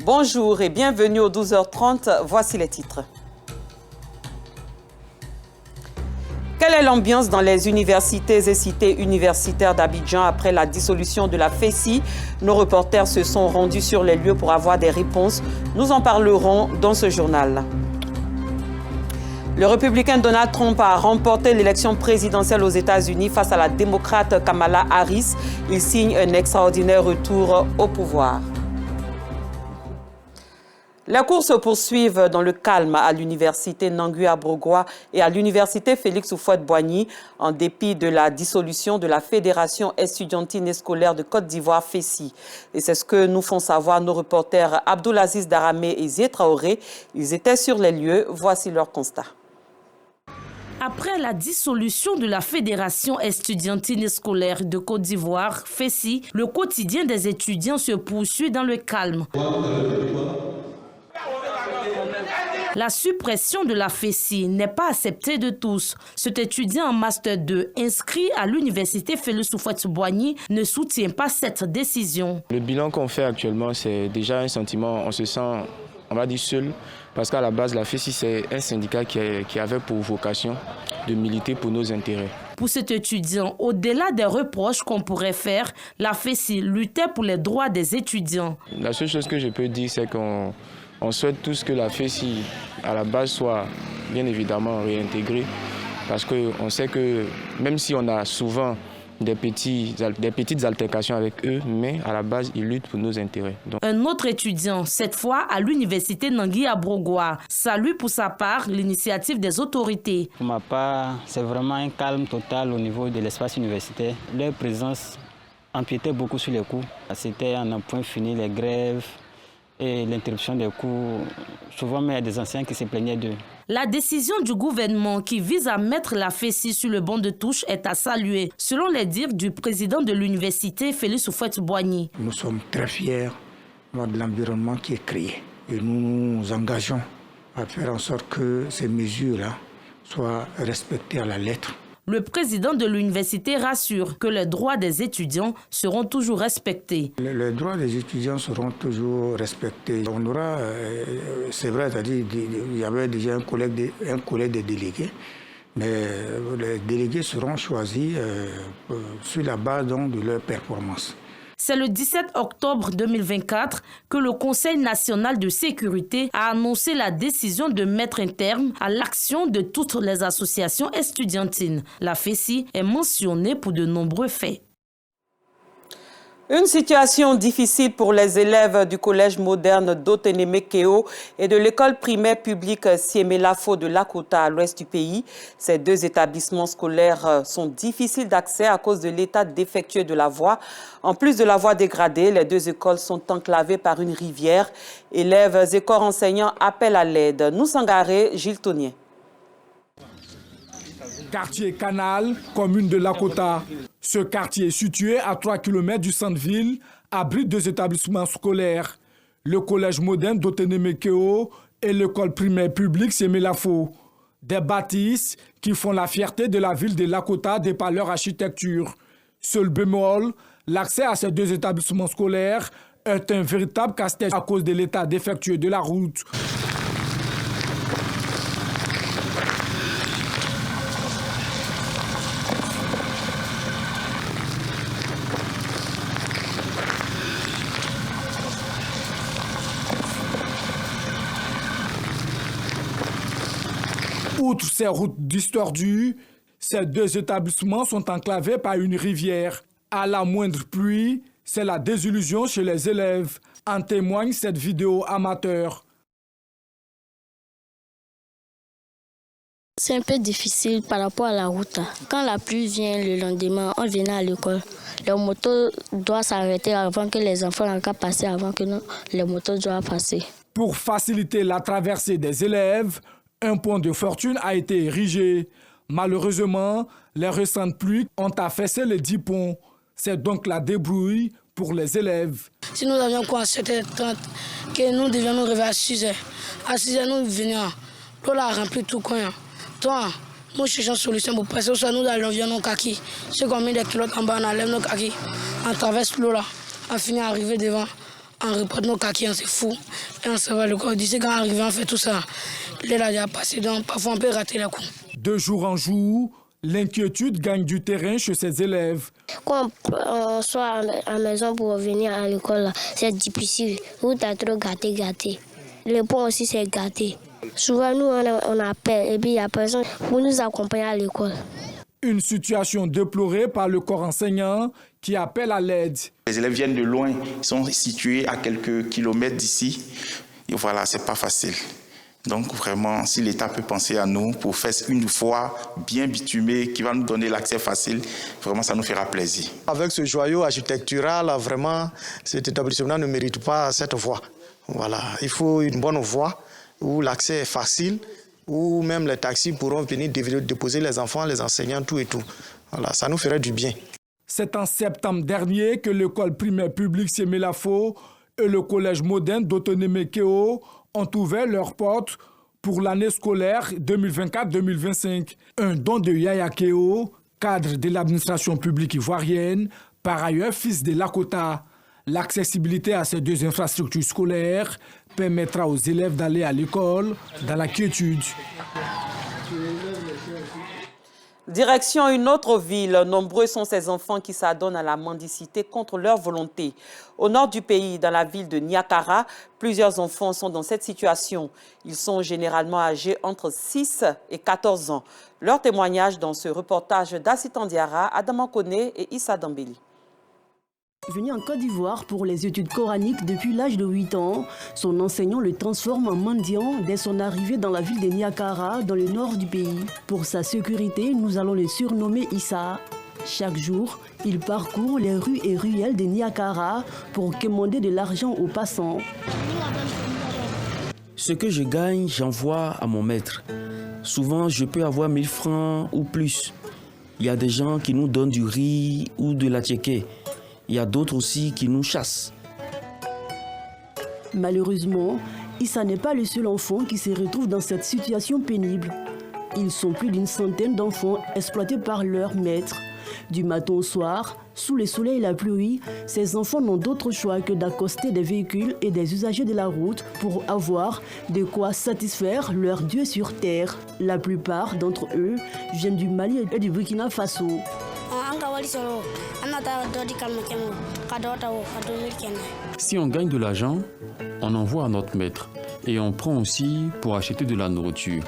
Bonjour et bienvenue aux 12h30. Voici les titres. Quelle est l'ambiance dans les universités et cités universitaires d'Abidjan après la dissolution de la FESI? Nos reporters se sont rendus sur les lieux pour avoir des réponses. Nous en parlerons dans ce journal. Le républicain Donald Trump a remporté l'élection présidentielle aux États-Unis face à la démocrate Kamala Harris. Il signe un extraordinaire retour au pouvoir. Les cours se poursuivent dans le calme à l'université Nangui-Abrogwa et à l'université Félix Houphouët-Boigny en dépit de la dissolution de la Fédération estudiantine et scolaire de Côte d'Ivoire FESI. Et c'est ce que nous font savoir nos reporters Abdoulaziz Daramé et Zié Traoré. Ils étaient sur les lieux. Voici leur constat. Après la dissolution de la Fédération estudiantine et scolaire de Côte d'Ivoire, FESI, le quotidien des étudiants se poursuit dans le calme. La suppression de la FESI n'est pas acceptée de tous. Cet étudiant en Master 2 inscrit à l'université Félix Houphouët-Boigny ne soutient pas cette décision. Le bilan qu'on fait actuellement, c'est déjà un sentiment, on se sent, on va dire, seul, parce qu'à la base, la FESI, c'est un syndicat qui avait pour vocation de militer pour nos intérêts. Pour cet étudiant, au-delà des reproches qu'on pourrait faire, la FESI luttait pour les droits des étudiants. La seule chose que je peux dire, c'est qu'on souhaite tous que la FESI, à la base, soit bien évidemment réintégrée, parce qu'on sait que même si on a souvent des petites altercations avec eux, mais à la base, ils luttent pour nos intérêts. Donc... Un autre étudiant, cette fois à l'université Nangui-Abrogwa, salue pour sa part l'initiative des autorités. Pour ma part, c'est vraiment un calme total au niveau de l'espace universitaire. Leur présence empiétait beaucoup sur les cours. C'était en un point fini les grèves et l'interruption des cours. Souvent, mais il y a des anciens qui se plaignaient d'eux. La décision du gouvernement qui vise à mettre la FESI sur le banc de touche est à saluer, selon les dires du président de l'université, Félix Houphouët-Boigny. Nous sommes très fiers de l'environnement qui est créé et nous nous engageons à faire en sorte que ces mesures-là soient respectées à la lettre. Le président de l'université rassure que les droits des étudiants seront toujours respectés. Les droits des étudiants seront toujours respectés. On aura, c'est vrai, c'est-à-dire il y avait déjà un collègue des délégués, mais les délégués seront choisis sur la base donc, de leur performance. C'est le 17 octobre 2024 que le Conseil national de sécurité a annoncé la décision de mettre un terme à l'action de toutes les associations estudiantines. La FESI est mentionnée pour de nombreux faits. Une situation difficile pour les élèves du collège moderne d'Otenemekeo et de l'école primaire publique Siemé-Lafo de Lakota à l'ouest du pays. Ces deux établissements scolaires sont difficiles d'accès à cause de l'état défectueux de la voie. En plus de la voie dégradée, les deux écoles sont enclavées par une rivière. Élèves et corps enseignants appellent à l'aide. Nous Sangaré, Gilles Tonnier. Quartier Canal, commune de Lakota. Ce quartier, situé à 3 km du centre-ville, abrite deux établissements scolaires. Le collège moderne d'Otenemekeo et l'école primaire publique Siemé-Lafo. Des bâtisses qui font la fierté de la ville de Lakota de par leur architecture. Seul bémol, l'accès à ces deux établissements scolaires est un véritable casse-tête à cause de l'état défectueux de la route. Outre ces routes distordues, ces deux établissements sont enclavés par une rivière. À la moindre pluie, c'est la désillusion chez les élèves. En témoigne cette vidéo amateur. C'est un peu difficile par rapport à la route. Quand la pluie vient le lendemain, on vient à l'école. Les motos doivent s'arrêter avant que les enfants n'aient qu'à passer, avant que les motos doivent passer. Pour faciliter la traversée des élèves, un pont de fortune a été érigé. Malheureusement, les récentes pluies ont affaissé les 10 ponts. C'est donc la débrouille pour les élèves. Si nous avions quoi à 7h30, que nous devions nous réveiller à 6h. À 6h, nous venions. L'eau a rempli tout le coin. Toi, nous cherchons une solution pour passer. Soit nous allons vers nos kakis. C'est comme des kilotes en bas, on enlève nos kakis. On traverse l'eau là. On finit à arriver devant. on reporte nos kakis, on se fout et on se va à l'école. D'ici quand on arrive, on fait tout ça. L'aile a déjà passé, donc parfois on peut rater les coups. De jour en jour, l'inquiétude gagne du terrain chez ces élèves. Quand on soit à la maison pour revenir à l'école, c'est difficile. Route est trop gâté. Le pont aussi, c'est gâté. Souvent, nous, on appelle et puis il n'y a personne pour nous accompagner à l'école. Une situation déplorée par le corps enseignant qui appelle à l'aide. Les élèves viennent de loin, ils sont situés à quelques kilomètres d'ici. Et voilà, c'est pas facile. Donc vraiment, si l'État peut penser à nous pour faire une voie bien bitumée qui va nous donner l'accès facile, vraiment ça nous fera plaisir. Avec ce joyau architectural, vraiment, cet établissement ne mérite pas cette voie. Voilà, il faut une bonne voie où l'accès est facile, où même les taxis pourront venir déposer les enfants, les enseignants, tout et tout. Voilà, ça nous ferait du bien. C'est en septembre dernier que l'école primaire publique Siemé-Lafo et le collège moderne d'Otoné-Mekeo ont ouvert leurs portes pour l'année scolaire 2024-2025. Un don de Yaya Keo, cadre de l'administration publique ivoirienne, par ailleurs fils de Lakota. L'accessibilité à ces deux infrastructures scolaires permettra aux élèves d'aller à l'école dans la quiétude. Direction une autre ville, nombreux sont ces enfants qui s'adonnent à la mendicité contre leur volonté. Au nord du pays, dans la ville de Niakara, plusieurs enfants sont dans cette situation. Ils sont généralement âgés entre 6 et 14 ans. Leur témoignage dans ce reportage d'Assitan Diara, Adama Kone et Issa Dambeli. Venu en Côte d'Ivoire pour les études coraniques depuis l'âge de 8 ans, son enseignant le transforme en mendiant dès son arrivée dans la ville de Niakara, dans le nord du pays. Pour sa sécurité, nous allons le surnommer Issa. Chaque jour, il parcourt les rues et ruelles de Niakara pour quémander de l'argent aux passants. Ce que je gagne, j'envoie à mon maître. Souvent, je peux avoir 1000 francs ou plus. Il y a des gens qui nous donnent du riz ou de la tchéké. Il y a d'autres aussi qui nous chassent. Malheureusement, Issa n'est pas le seul enfant qui se retrouve dans cette situation pénible. Ils sont plus d'une centaine d'enfants exploités par leurs maîtres. Du matin au soir, sous le soleil et la pluie, ces enfants n'ont d'autre choix que d'accoster des véhicules et des usagers de la route pour avoir de quoi satisfaire leurs dieux sur terre. La plupart d'entre eux viennent du Mali et du Burkina Faso. Si on gagne de l'argent, on envoie à notre maître et on prend aussi pour acheter de la nourriture.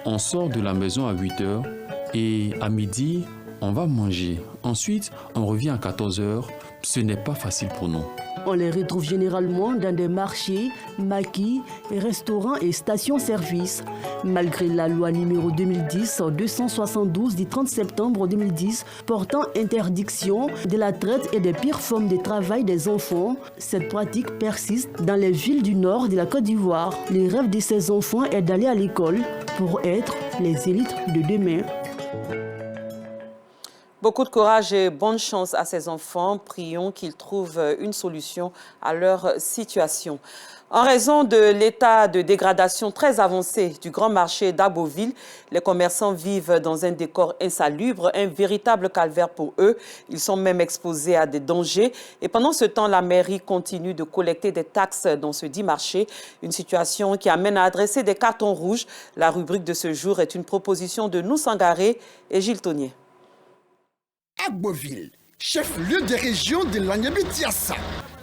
On sort de la maison à 8 h et à midi, on va manger. Ensuite, on revient à 14 h. Ce n'est pas facile pour nous. On les retrouve généralement dans des marchés, maquis, restaurants et stations-service. Malgré la loi numéro 2010-272 du 30 septembre 2010 portant interdiction de la traite et des pires formes de travail des enfants, cette pratique persiste dans les villes du nord de la Côte d'Ivoire. Le rêve de ces enfants est d'aller à l'école pour être les élites de demain. Beaucoup de courage et bonne chance à ces enfants. Prions qu'ils trouvent une solution à leur situation. En raison de l'état de dégradation très avancé du grand marché d'Aboville, les commerçants vivent dans un décor insalubre, un véritable calvaire pour eux. Ils sont même exposés à des dangers. Et pendant ce temps, la mairie continue de collecter des taxes dans ce dit marché. Une situation qui amène à adresser des cartons rouges. La rubrique de ce jour est une proposition de Noussangaré et Gilles Tonnier. Agboville, chef-lieu des régions de l'Anyabitiassa.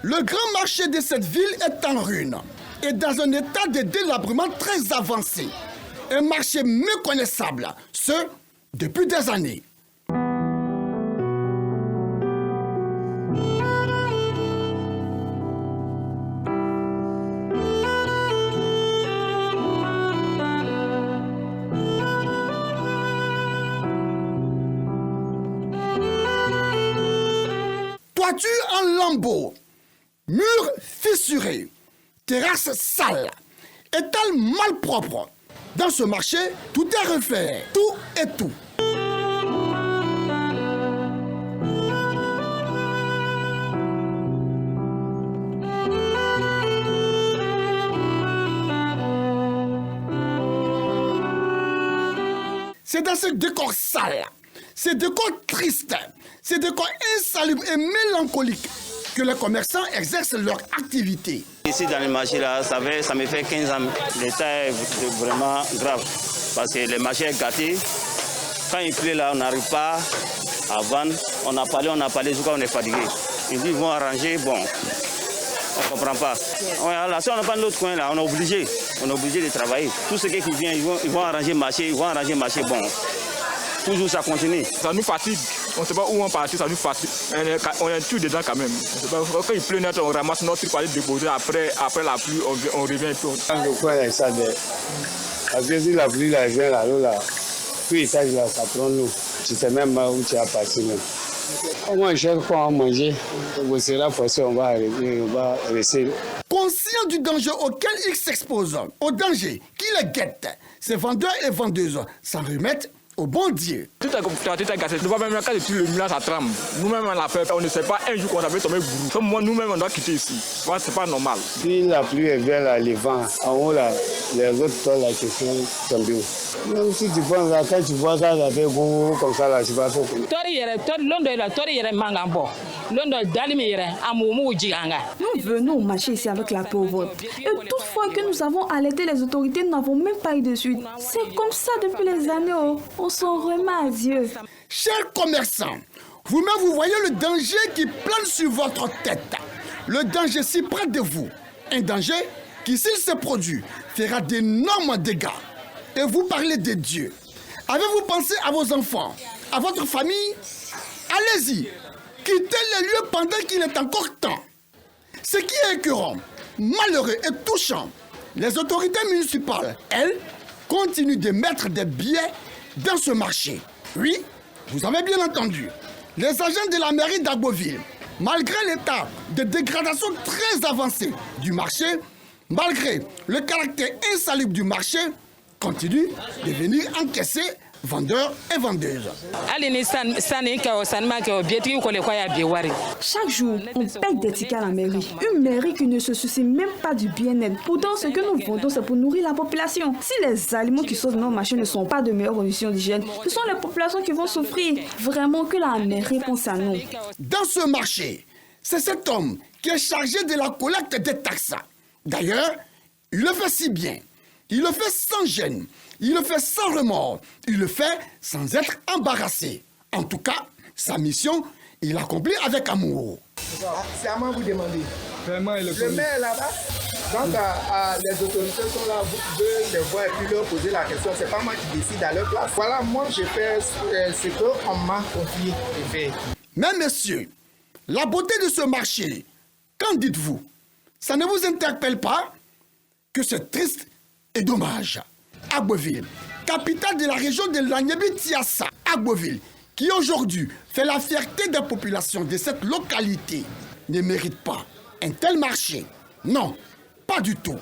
Le grand marché de cette ville est en ruine et dans un état de délabrement très avancé. Un marché méconnaissable, ce, depuis des années. Toiture en lambeaux, murs fissurés, terrasses sales, étal malpropre. Dans ce marché, tout est refait, tout et tout. C'est dans ce décor sale, ce décor triste, ce décor insalubre et mélancolique que les commerçants exercent leur activité. Ici dans le marché, là, ça me fait 15 ans. L'état est vraiment grave parce que le marché est gâté. Quand il pleut là, on n'arrive pas à vendre. On a parlé, jusqu'à on est fatigué. Ils disent qu'ils vont arranger, bon, on ne comprend pas. Voilà, si on n'a pas d'autre coin là, on est obligé de travailler. Tout ce qui vient, ils vont arranger le marché, bon. Toujours ça continue. Ça nous fatigue. On ne sait pas où on part, ça nous fatigue. On est tout dedans quand même. Quand il pleut, on ramasse notre truc pour aller déposer. Après la pluie, on revient et puis on... Le coin là, ça parce que si la pluie là vient là, l'eau là, tout étage là, ça prend l'eau. Tu sais même pas où tu as passé. Au moins, chaque fois on manger, on sera forcé, on va rester. Conscient du danger auquel ils s'exposent, au danger qui les guette, ces vendeurs et vendeuses s'en remettent au bon Dieu. Tout est gâté. Tu vois même quand tu le mets, ça tremble. Nous-mêmes, on l'a fait. On ne sait pas un jour qu'on va tomber bourreau. Nous-mêmes, on doit quitter ici. Voilà, c'est pas normal. Si la pluie est vers là, les vents, en haut là, les autres toits là qui sont tombés. Même si tu penses là, quand tu vois ça, ça fait beau comme ça là, tu vas faire comme ça. Nous venons marcher ici avec la pauvre. Et toutefois que nous avons alerté les autorités, nous n'avons même pas eu de suite. C'est comme ça depuis les années. On s'en remet à Dieu. Chers commerçants, vous-même vous voyez le danger qui plane sur votre tête. Le danger si près de vous. Un danger qui, s'il se produit, fera d'énormes dégâts. Et vous parlez de Dieu. Avez-vous pensé à vos enfants, à votre famille? Allez-y, quittez les lieux pendant qu'il est encore temps. Ce qui est écœurant, malheureux et touchant, les autorités municipales, elles, continuent de mettre des billets dans ce marché. Oui, vous avez bien entendu. Les agents de la mairie d'Agboville, malgré l'état de dégradation très avancé du marché, malgré le caractère insalubre du marché, continuent de venir encaisser vendeurs et vendeuses. Chaque jour, on paye des tickets à la mairie. Une mairie qui ne se soucie même pas du bien-être. Pourtant, ce que nous vendons, c'est pour nourrir la population. Si les aliments qui sortent de nos marchés ne sont pas de meilleures conditions d'hygiène, ce sont les populations qui vont souffrir. Vraiment que la mairie pense à nous. Dans ce marché, c'est cet homme qui est chargé de la collecte des taxes. D'ailleurs, il le fait si bien. Il le fait sans gêne. Il le fait sans remords. Il le fait sans être embarrassé. En tout cas, sa mission, il l'accomplit avec amour. C'est à moi vous demander. Vraiment, le maire là-bas, donc les autorités sont là, vous pouvez les voir et puis leur poser la question. C'est pas moi qui décide à leur place. Voilà, moi je fais ce qu'on m'a confié de faire. Mais messieurs, la beauté de ce marché, qu'en dites-vous? Ça ne vous interpelle pas que c'est triste et dommage? Agboville, capitale de la région de l'Anyébi-Tiassa, Agboville, qui aujourd'hui fait la fierté des populations de cette localité, ne mérite pas un tel marché. Non, pas du tout.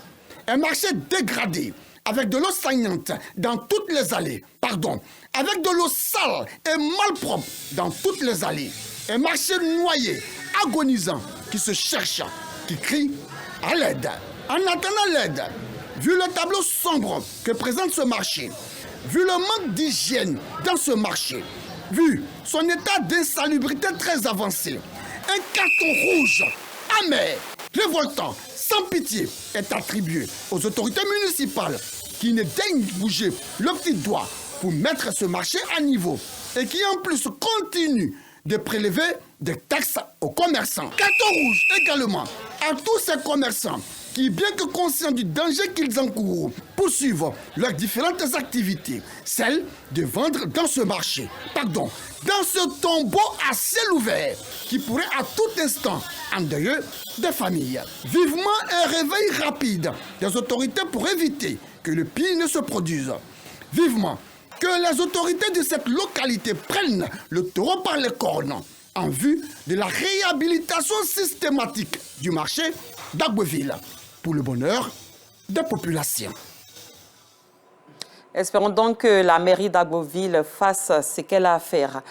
Un marché dégradé, avec de l'eau stagnante dans toutes les allées. Pardon, avec de l'eau sale et malpropre dans toutes les allées. Un marché noyé, agonisant, qui se cherche, qui crie à l'aide. En attendant l'aide, vu le tableau sombre que présente ce marché, vu le manque d'hygiène dans ce marché, vu son état d'insalubrité très avancé, un carton rouge, amer, révoltant, sans pitié, est attribué aux autorités municipales qui ne daignent bouger le petit doigt pour mettre ce marché à niveau et qui en plus continuent de prélever des taxes aux commerçants. Carton rouge également à tous ces commerçants qui, bien que conscients du danger qu'ils encourent, poursuivent leurs différentes activités, celle de vendre dans ce marché, dans ce tombeau à ciel ouvert, qui pourrait à tout instant endeuiller des familles. Vivement un réveil rapide des autorités pour éviter que le pire ne se produise. Vivement que les autorités de cette localité prennent le taureau par les cornes en vue de la réhabilitation systématique du marché d'Agboville pour le bonheur des populations. Espérons donc que la mairie d'Agboville fasse ce qu'elle a à faire.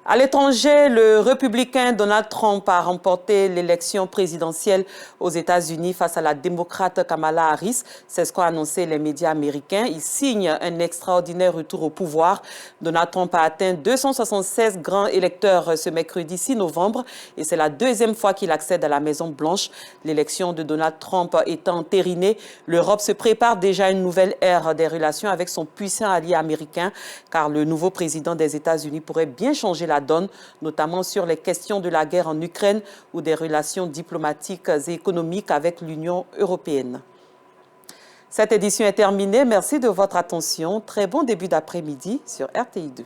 À l'étranger, le républicain Donald Trump a remporté l'élection présidentielle aux États-Unis face à la démocrate Kamala Harris. C'est ce qu'ont annoncé les médias américains. Il signe un extraordinaire retour au pouvoir. Donald Trump a atteint 276 grands électeurs ce mercredi 6 novembre et c'est la deuxième fois qu'il accède à la Maison-Blanche. L'élection de Donald Trump étant entérinée, l'Europe se prépare déjà à une nouvelle ère des relations avec son puissant allié américain, car le nouveau président des États-Unis pourrait bien changer la donne, notamment sur les questions de la guerre en Ukraine ou des relations diplomatiques et économiques avec l'Union européenne. Cette édition est terminée. Merci de votre attention. Très bon début d'après-midi sur RTI2.